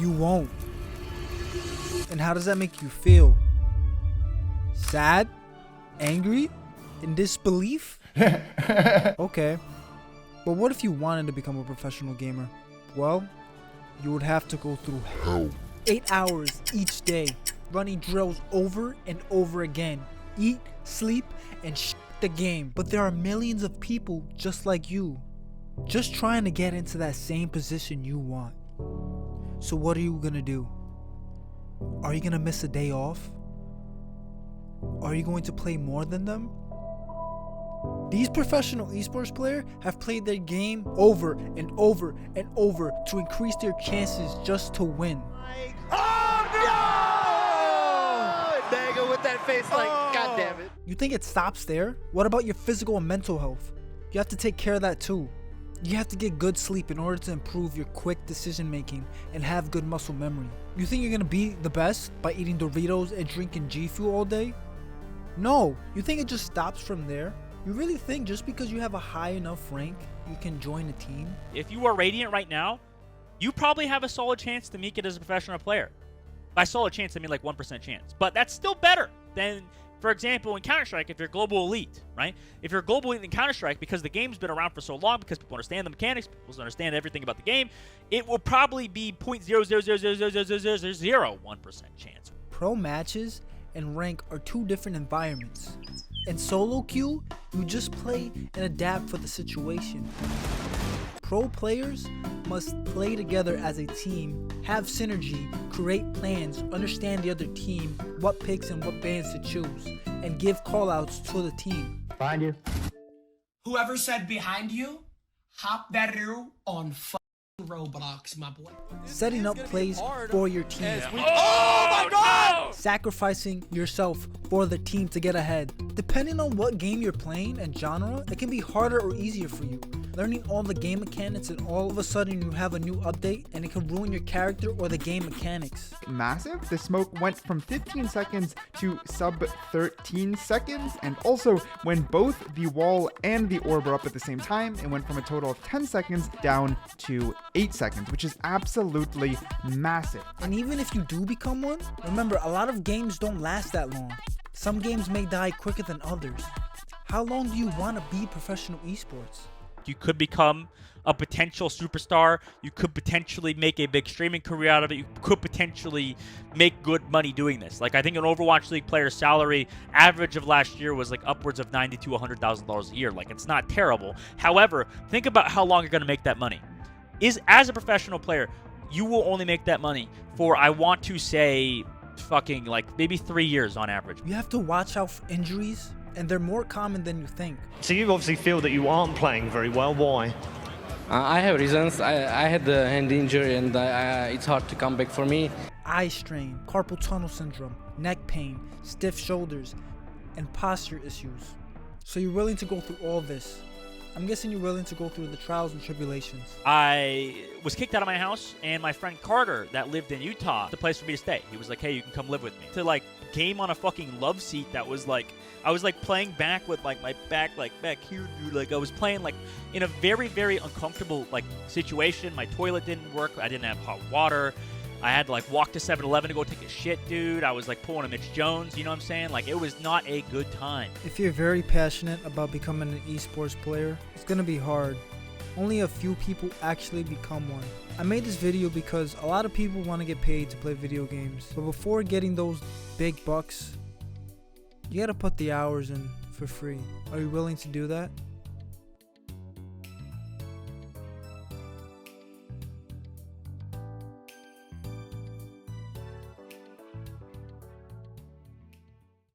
You won't. And how does that make you feel? Sad? Angry? In disbelief? Okay. But what if you wanted to become a professional gamer? Well, you would have to go through hell. 8 hours each day, running drills over and over again. Eat, sleep, and the game. But there are millions of people just like you, just trying to get into that same position you want. So what are you gonna do? Are you gonna miss a day off? Are you going to play more than them? These professional esports players have played their game over and over and over to increase their chances just to win. Oh no! Nagel with that face like, God damn it. You think it stops there? What about your physical and mental health? You have to take care of that too. You have to get good sleep in order to improve your quick decision making and have good muscle memory. You think you're gonna be the best by eating Doritos and drinking G Fuel all day? No, you think it just stops from there? You really think just because you have a high enough rank, you can join a team? If you are Radiant right now, you probably have a solid chance to make it as a professional player. By solid chance, I mean like 1% chance. But that's still better than, for example, in Counter-Strike, if you're global elite, right? If you're global elite in Counter-Strike, because the game's been around for so long, because people understand the mechanics, people understand everything about the game, it will probably be 0.000000001% chance. Pro matches and rank are two different environments. In solo queue, you just play and adapt for the situation. Pro players must play together as a team, have synergy, create plans, understand the other team, what picks and what bans to choose, and give callouts to the team. Behind you. Whoever said behind you, hop that on Roblox, my boy. Setting up plays for your team. Oh my God! Sacrificing yourself for the team to get ahead. Depending on what game you're playing and genre, it can be harder or easier for you. Learning all the game mechanics and all of a sudden you have a new update and it can ruin your character or the game mechanics. Massive. The smoke went from 15 seconds to sub 13 seconds, and also when both the wall and the orb were up at the same time, it went from a total of 10 seconds down to 8 seconds, which is absolutely massive. And even if you do become one, remember a lot of games don't last that long. Some games may die quicker than others. How long do you want to be professional esports? You could become a potential superstar. You could potentially make a big streaming career out of it. You could potentially make good money doing this. Like, I think an Overwatch League player's salary average of last year was like upwards of $90,000 to $100,000 a year. Like, it's not terrible. However, think about how long you're going to make that money. As a professional player, you will only make that money for, I want to say, fucking like maybe 3 years on average. You have to watch out for injuries, and they're more common than you think. So you obviously feel that you aren't playing very well. Why? I have reasons. I had the hand injury and it's hard to come back for me. Eye strain, carpal tunnel syndrome, neck pain, stiff shoulders, and posture issues. So you're willing to go through all this. I'm guessing you're willing to go through the trials and tribulations. I was kicked out of my house, and my friend Carter that lived in Utah, the place for me to stay. He was like, hey, you can come live with me. To like game on a fucking love seat that was like, I was like playing back with like my back like back here, dude. Like I was playing like in a very, very uncomfortable like situation. My toilet didn't work. I didn't have hot water. I had to like walk to 7-Eleven to go take a shit, dude. I was like pulling a Mitch Jones, you know what I'm saying? Like it was not a good time. If you're very passionate about becoming an esports player, it's gonna be hard. Only a few people actually become one. I made this video because a lot of people want to get paid to play video games, but before getting those big bucks, you gotta put the hours in for free. Are you willing to do that?